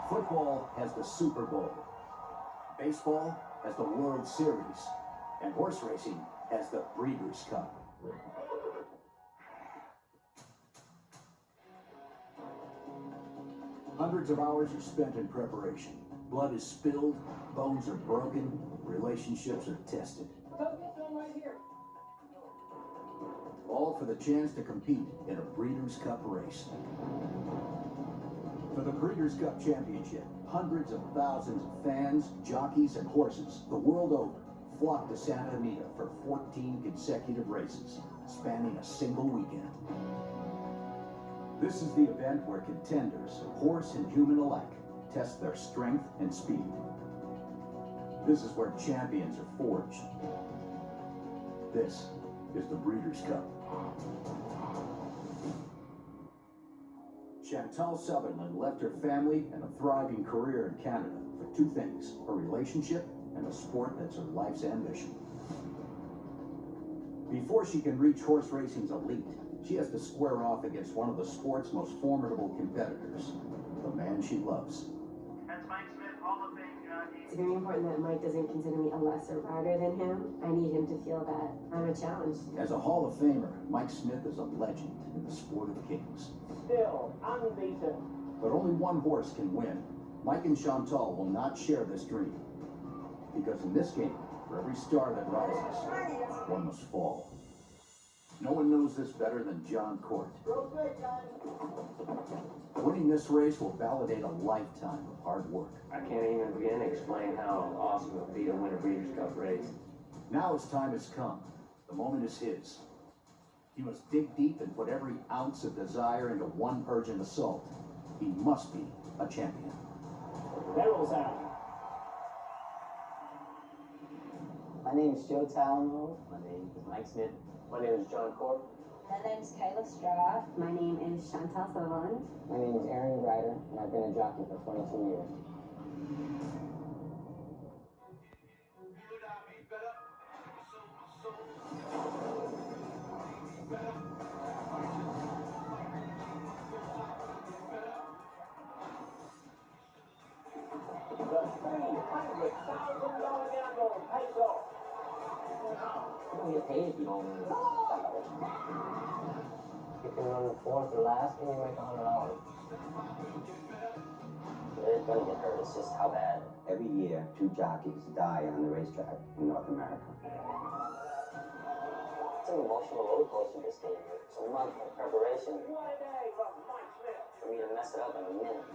Football has the Super Bowl. Baseball has the World Series. And horse racing has the Breeders' Cup. Hundreds of hours are spent in preparation. Blood is spilled, bones are broken, relationships are tested. All for the chance to compete in a Breeders' Cup race. For the Breeders' Cup Championship, hundreds of thousands of fans, jockeys, and horses the world over flock to Santa Anita for 14 consecutive races, spanning a single weekend. This is the event where contenders, horse and human alike, test their strength and speed. This is where champions are forged. This is the Breeders' Cup. Chantal Sutherland left her family and a thriving career in Canada for two things: a relationship and a sport that's her life's ambition. Before she can reach horse racing's elite, she has to square off against one of the sport's most formidable competitors, the man she loves. That's Mike Smith, Hall of Fame jockey. It's very important that Mike doesn't consider me a lesser rider than him. I need him to feel that I'm a challenge. As a Hall of Famer, Mike Smith is a legend in the sport of kings. Still unbeaten. But only one horse can win. Mike and Chantal will not share this dream. Because in this game, for every star that rises, one must fall. No one knows this better than John Court. Winning this race will validate a lifetime of hard work. I can't even begin to explain how awesome it would be to win a Breeders' Cup race. Now his time has come. The moment is his. He must dig deep and put every ounce of desire into one urgent assault. He must be a champion. Barrels out. My name is Joe Talamo. My name is Mike Smith. My name is John Court. My name is Kayla Straw. My name is Chantal Sutherland. My name is Aaron Ryder, and I've been a jockey for 22 years. The $300,000 gamble pays off. You don't get paid if you don't win. You can run fourth or last and you make $100. It's gonna get hurt, it's just how bad. Every year, 2 jockeys die on the racetrack in North America. It's an emotional roller coaster this game. It's a month of preparation. What a day for Mike Smith. For me to mess it up in a minute.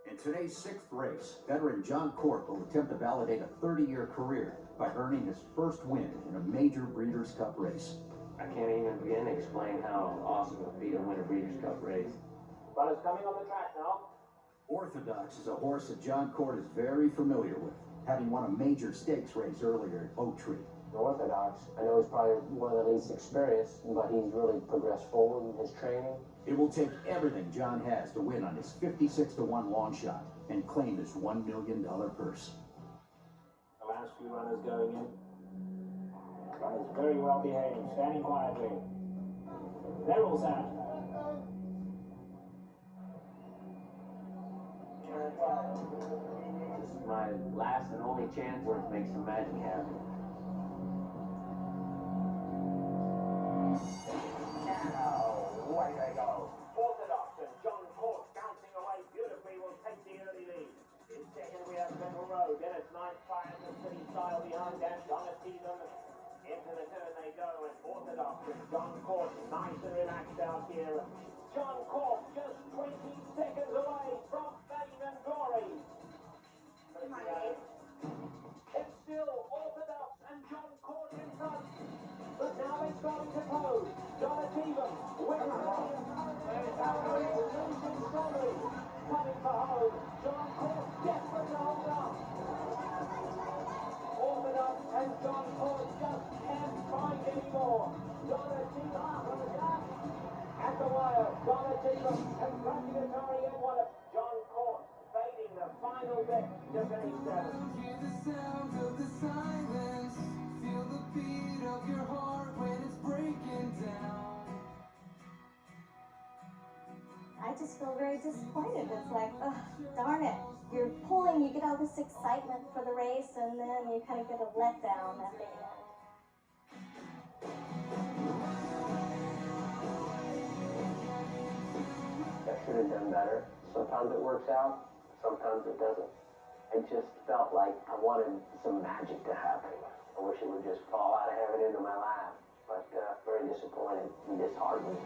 In today's 6th race, veteran John Court will attempt to validate a 30-year career by earning his first win in a major Breeders' Cup race. I can't even begin to explain how awesome it would be to win a Breeders' Cup race. Runners coming on the track now. Orthodox is a horse that John Court is very familiar with, having won a major stakes race earlier at Oak Tree. Orthodox, I know he's probably one of the least experienced, but he's really progressed forward in his training. It will take everything John has to win on his 56-to-1 long shot and claim his $1 million purse. The last few runners going in. Runners very well behaved, standing quietly. Barrels out. This is my last and only chance where to make some magic happen. Away they go. Orthodox and John Court bouncing away beautifully will take the early lead. In second we have Central Road. Then it's 9 Fire and the City Style behind that. Jockeys them. Into the turn they go. And Orthodox and John Court nice and relaxed out here. John Court just 20 seconds away from fame and glory. It's still Orthodox and John Court in front. But now it's starting to pose. Jockeys with coming for home. John Court desperate to hold on. Orthodox and John Court just can't find anymore. Jockeys from the gap. At the wire, Jockeys and congratulatory Edward. John Court fading the final bet to finish 7th. Hear the sound of the silence. Feel the beat of your heart when it's breaking down. just feel very disappointed. It's like, ugh, darn it. You're pulling, you get all this excitement for the race, and then you kind of get a letdown at the end. I should have done better. Sometimes it works out, sometimes it doesn't. It just felt like I wanted some magic to happen. I wish it would just fall out of heaven into my lap. But very disappointed and disheartened.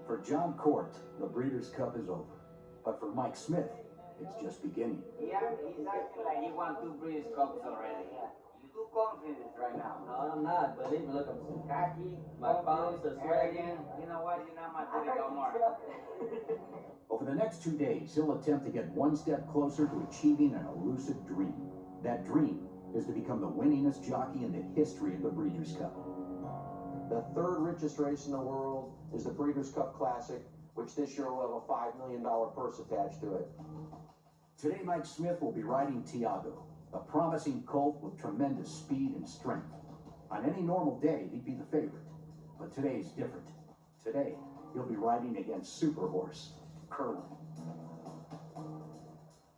For John Court, the Breeders' Cup is over. But for Mike Smith, it's just beginning. Yeah, he's acting like he won 2 Breeders' Cups already. You're too confident right now. No, I'm not, but even look, I'm so Cocky, my palms are sweaty. arrogant. You know what? You're not my typical mark. Over the next 2 days, he'll attempt to get one step closer to achieving an elusive dream. That dream is to become the winningest jockey in the history of the Breeders' Cup. The third richest race in the world is the Breeders' Cup Classic, which this year will have a $5 million purse attached to it. Today, Mike Smith will be riding Tiago, a promising colt with tremendous speed and strength. On any normal day, he'd be the favorite, but today's different. Today, he'll be riding against Super Horse, Curlin.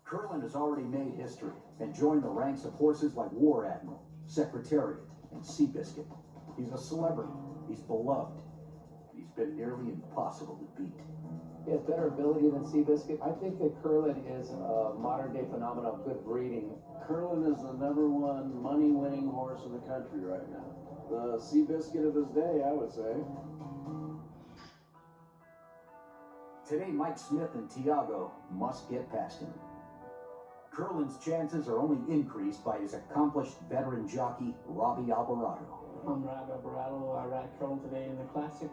Curlin has already made history and joined the ranks of horses like War Admiral, Secretariat, and Seabiscuit. He's a celebrity, he's beloved, and he's been nearly impossible to beat. He has better ability than Seabiscuit. I think that Curlin is a modern-day phenomenon of good breeding. Curlin is the #1 money-winning horse in the country right now. The Seabiscuit of his day, I would say. Today, Mike Smith and Tiago must get past him. Curlin's chances are only increased by his accomplished veteran jockey, Robbie Alvarado. I'm Robbie Alvarado. I ride Curlin today in the Classic.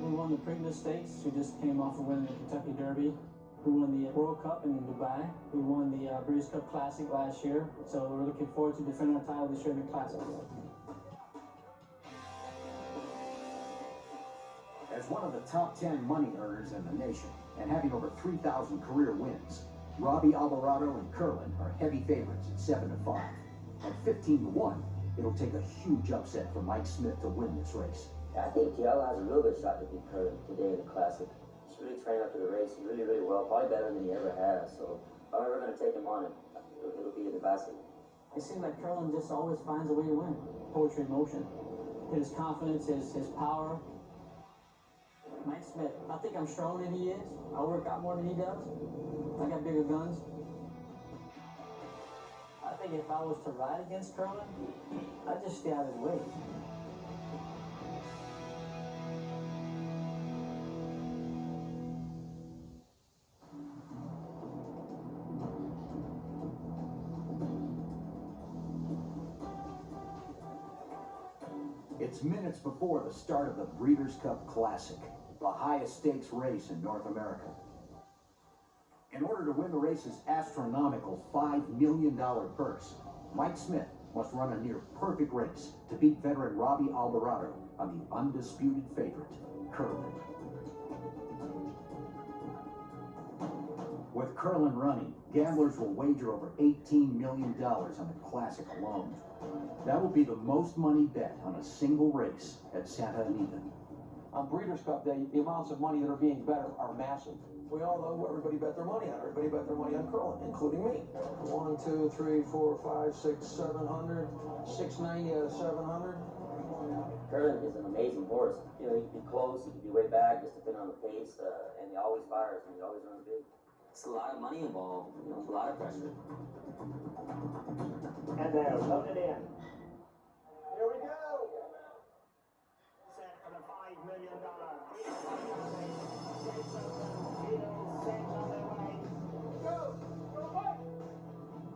We won the Preakness Stakes. We just came off of winning the Kentucky Derby. We won the World Cup in Dubai. We won the Breeders' Cup Classic last year. So we're looking forward to defending our title this year in the Classic. As one of the top 10 money earners in the nation, and having over 3,000 career wins, Robbie Alvarado and Curlin are heavy favorites at 7-5. At 15-1, it'll take a huge upset for Mike Smith to win this race. I think Tiago has a real good shot to beat Curlin today in the Classic. He's really trained up to the race really, really well, probably better than he ever has. So if I'm ever going to take him on, it'll be in the Classic. It seems like Curlin just always finds a way to win. Poetry in motion. His confidence, his power. Mike Smith, I think I'm stronger than he is. I work out more than he does. I got bigger guns. I think if I was to ride against Curlin, I'd just stay out of his way. It's minutes before the start of the Breeders' Cup Classic, the highest stakes race in North America. In order to win the race's astronomical $5 million purse, Mike Smith must run a near-perfect race to beat veteran Robbie Alvarado on the undisputed favorite, Curlin. With Curlin running, gamblers will wager over $18 million on the Classic alone. That will be the most money bet on a single race at Santa Anita. On Breeders' Cup Day, the amounts of money that are being bet are massive. We all know who everybody bet their money on. Everybody bet their money on Curlin, including me. 1, 2, 3, 4, 5, 6, 700, 690 out of 700. Curlin is an amazing horse. You know, he can be close, he can be way back, just depending on the pace, and he always fires and he always runs big. It's a lot of money involved, you know, a lot of pressure. And they're loaded in. Here we go. Set for the $5 million.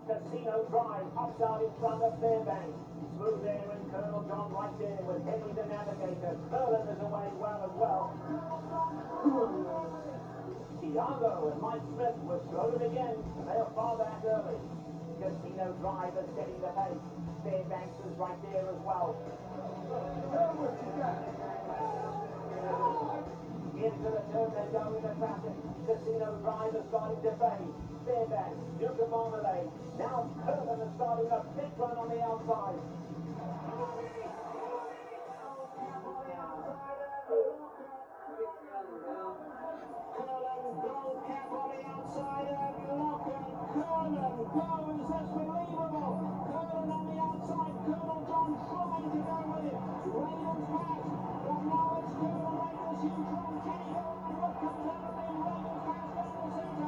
Casino Drive pops out in front of Fairbanks. Smooth Air and Colonel John right there with Henry the Navigator. Curlin is away well as well. Tiago and Mike Smith were slowed again, and they are far back early. Casino Drive is setting the pace. Fairbanks is right there as well. In into the turn they go in the classic. Casino Drive has got into fade. Fairbanks, Duke of Marmalade. Now Curlin is starting a big run on the outside. Gold cap on the outside and Locker. Curlin goes, that's believable. Curlin on the outside, Colonel John trying to go with it. Raiders pass, but now it's Colonel Raiders huge run. Can he go on? What comes out of him? Raiders pass down the centre.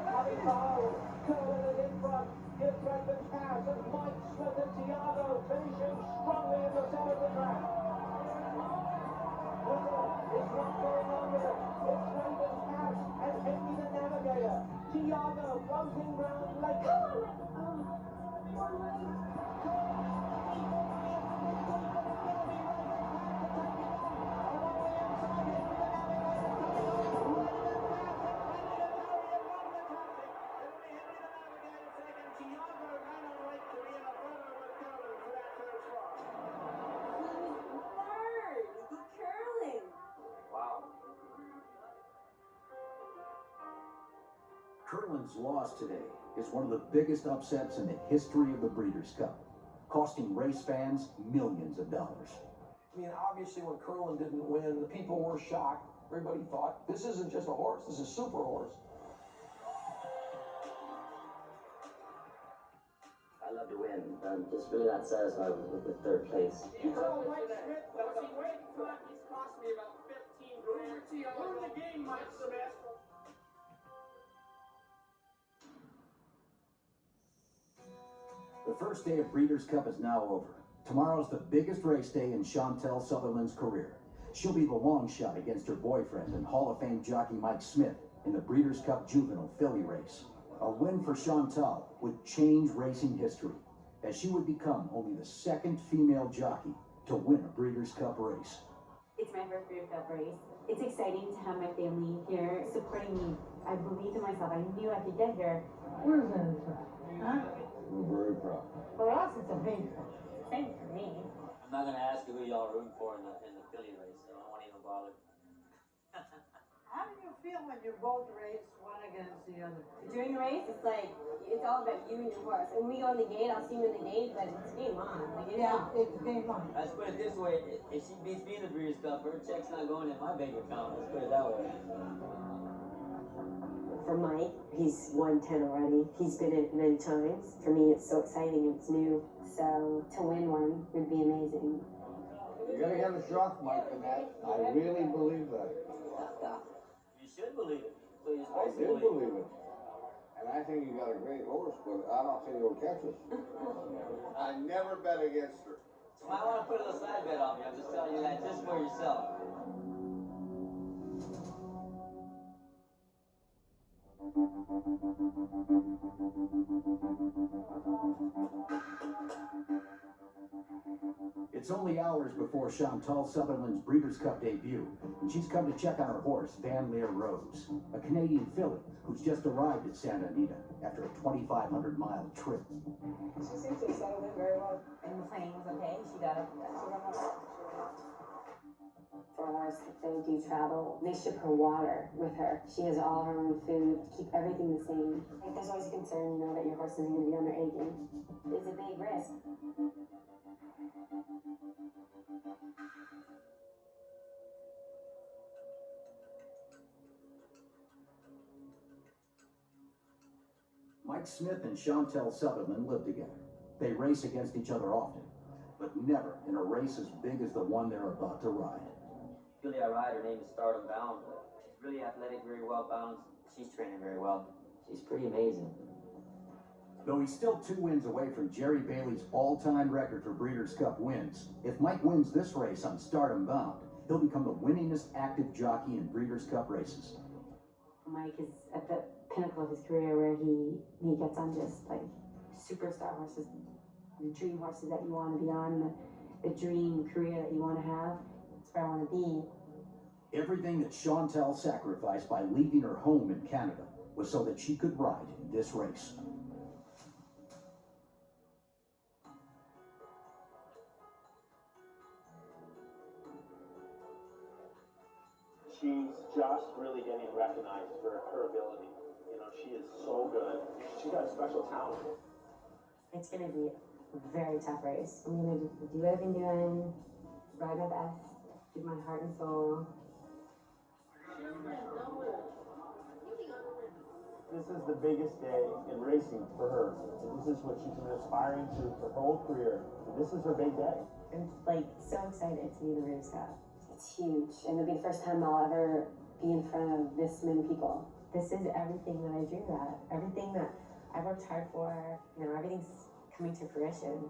Coming behind, Curlin is in front. Gives Raiders pass and Mike Smith and Tiago finishing strongly in the centre of the track. It's not going on with it. It's Raven's Pass and Henry the Navigator. Tiago closing round late. Curlin's loss today is one of the biggest upsets in the history of the Breeders' Cup, costing race fans millions of dollars. I mean, obviously when Curlin didn't win, the people were shocked. Everybody thought, this isn't just a horse, this is a super horse. I love to win. I'm just really not satisfied with the third place. You told Mike Smith, was he way front? He's cost me about 15 grand. Win the game, Mike Smith. The first day of Breeders' Cup is now over. Tomorrow's the biggest race day in Chantel Sutherland's career. She'll be the long shot against her boyfriend and Hall of Fame jockey Mike Smith in the Breeders' Cup Juvenile Filly race. A win for Chantel would change racing history, as she would become only the second female jockey to win a Breeders' Cup race. It's my first Breeders' Cup race. It's exciting to have my family here supporting me. I believed in myself. I knew I could get here. We're very proud. Huh? We're very proud. For us, it's a big thing for me. I'm not gonna ask you who y'all are rooting for in the Philly race, so I won't even bother. How do you feel when you both race one against the other? During the race, it's like, it's all about you and your horse. And when we go in the gate, I'll see you in the gate, but it's game on. Like, it's on. It's game on. Let's put it this way, if she beats me in the Breeders' Cup, her check's not going in my bank account, let's put it that way. For Mike, he's won 10 already. He's been in it many times. For me, it's so exciting, it's new. So to win one would be amazing. You're gonna get a shock, Mike, in that. I really believe that. You should believe it. So you're I supposed to do believe believe it. And I think you got a great horse, but I don't think he'll catch us. I never bet against her. You might want to put a little side bet on me. I'm just telling you that just for yourself. It's only hours before Chantal Sutherland's Breeders' Cup debut, and she's come to check on her horse, Van Leer Rose, a Canadian filly who's just arrived at Santa Anita after a 2,500-mile trip. She seems to have settled in very well. And the plane was okay? She got up? For a horse, if they do travel, they ship her water with her. She has all her own food, keep everything the same. Like, there's always a concern, you know, that your horse isn't going to be on their A game. It's a big risk. Mike Smith and Chantel Sutherland live together. They race against each other often, but never in a race as big as the one they're about to ride. Filly I ride, her name is Stardom Bound. She's really athletic, very well balanced. She's training very well. She's pretty amazing. Though he's still 2 wins away from Jerry Bailey's all-time record for Breeders' Cup wins, if Mike wins this race on Stardom Bound, he'll become the winningest active jockey in Breeders' Cup races. Mike is at the pinnacle of his career where he gets on just like superstar horses, the dream horses that you want to be on, the dream career that you want to have. That's where I want to be. Everything that Chantel sacrificed by leaving her home in Canada was so that she could ride in this race. she's just really getting recognized for her ability. You know, she is so good. She's got a special talent. It's gonna be a very tough race. I'm gonna do what I've been doing, ride my best, give my heart and soul. This is the biggest day in racing for her. This is what she's been aspiring to her whole career. This is her big day. I'm like so excited to be in the Breeders' Cup. It's huge, and it'll be the first time I'll ever be in front of this many people. This is everything that I dreamed of, everything that I've worked hard for. You know, everything's coming to fruition.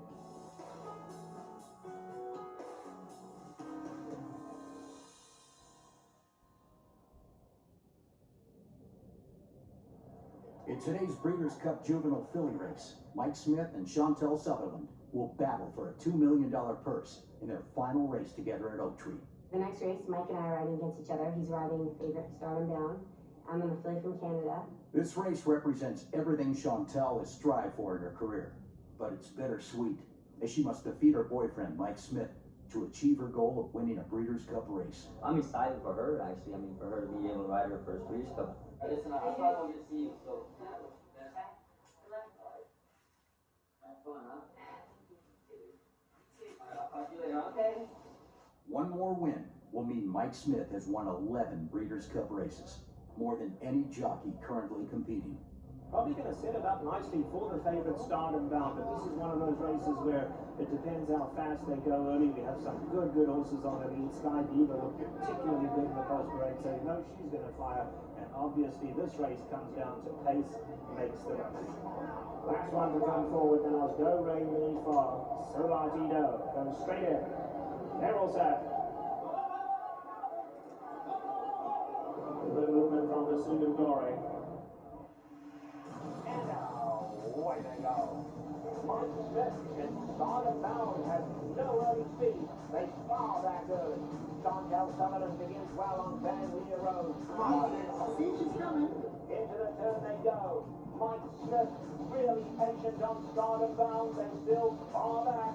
In today's Breeders' Cup Juvenile Filly race, Mike Smith and Chantel Sutherland will battle for a $2 million purse in their final race together at Oak Tree. The next race, Mike and I are riding against each other. He's riding favorite Stardom Down. I'm a filly from Canada. This race represents everything Chantel has strived for in her career, but it's bittersweet, as she must defeat her boyfriend, Mike Smith, to achieve her goal of winning a Breeders' Cup race. I'm excited for her, actually. I mean, for her to be able to ride her first Breeders' Cup. Listen, I probably won't get to see you, so. Have fun, huh? I'll talk to you later, okay? One more win will mean Mike Smith has won 11 Breeders' Cup races, more than any jockey currently competing. Probably going to set it up nicely for the favorite Stardom Bound, but this is one of those races where it depends how fast they go early. We have some good horses on the lead. Sky Diva looked particularly good in the first parade, so you know she's going to fire. And obviously this race comes down to pace makes the race. Last one to come forward now is Go Ray Mini Far. Solatido goes straight in. They're all set. Good movement from the Sudan Glory. And away they go. Mike Smith and Stardom Bound has no early speed. They far back early. Chantel Sutherland begins well on Van Leer Road. See, she's coming. Into the turn they go. Mike Smith really patient on Stardom Bound. They still far back.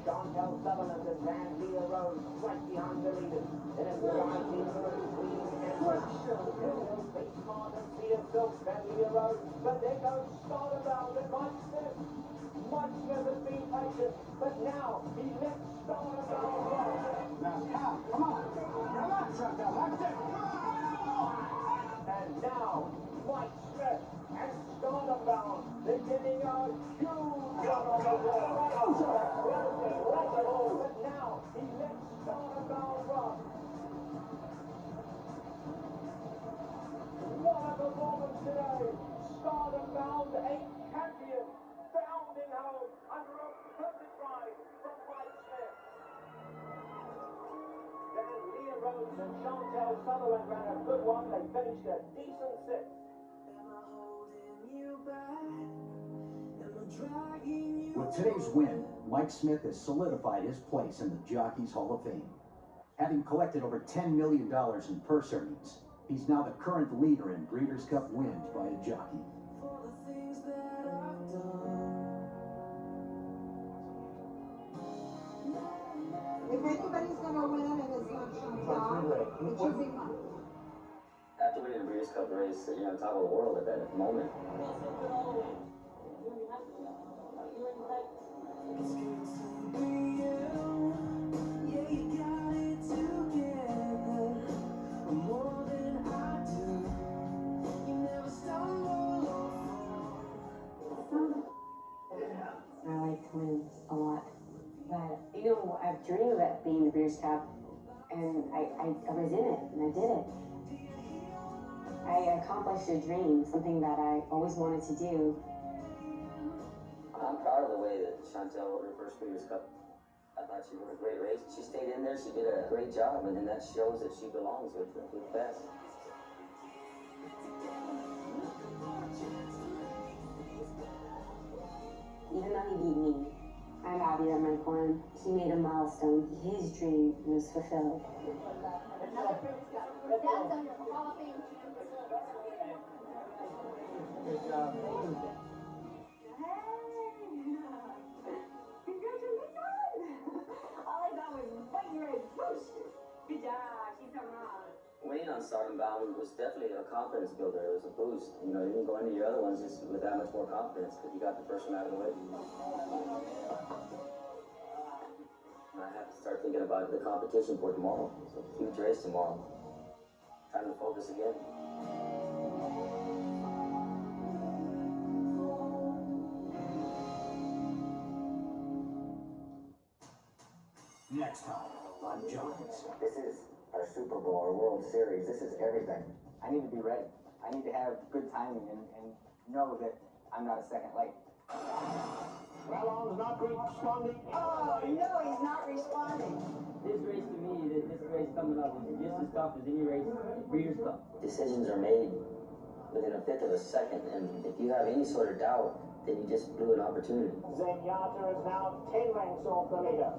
Chantel Sutherland and Van Leer Road right behind the leaders. And it's Sky Diva and Queen Empress. Be smart and see a silk Van Leer Road. But there goes Stardom Bound and Mike Smith. Mike Smith has been patient, but now he lets Stardom Bound run. Now, come on. Relax, Chantel. That's it. And now, Mike Smith and Stardom Bound beginning a huge run on the wall. But now, he lets Stardom Bound run. What a performance today. Stardom Bound, a champion, bounding home under a perfect ride from Mike Smith. Van Leer Rhodes and Chantel Sutherland ran a good one. They finished a decent sixth. With today's win, Mike Smith has solidified his place in the Jockeys Hall of Fame. Having collected over $10 million in purse earnings, he's now the current leader in Breeders' Cup wins by a jockey. If anybody's gonna win and it's not Chantal, it should be Mike. After winning the Breeders' Cup race, you're on top of the world at that moment. I like to win a lot. But, you know, I've dreamed about being the Breeders' Cup, and I was in it, and I did it. I accomplished a dream, something that I always wanted to do. I'm proud of the way that Chantel rode her first Breeders' Cup. I thought she rode a great race. She stayed in there, she did a great job, and then that shows that she belongs with the best. Even though he beat me, I'm happy that Mike won. He made a milestone. His dream was fulfilled. Good job. Congratulations! All I got was white red. Whoosh! Good job. She's coming on. Winning on Stardom Bound was definitely a confidence builder. It was a boost. You know, you didn't go into your other ones just with that much more confidence because you got the first one out of the way. And I have to start thinking about the competition for tomorrow. It's a huge race tomorrow. Time to focus again. Next time on Jockeys. This is our Super Bowl, our World Series. This is everything. I need to be ready. I need to have good timing and know that I'm not a second late. Wellon's not responding. Oh, no, he's not responding. This race to me, this race coming up is just as tough as any race at Breeders' Cup. Decisions are made within a fifth of a second, and if you have any sort of doubt, then you just blew an opportunity. Zenyatta is now 10 lengths off the leader.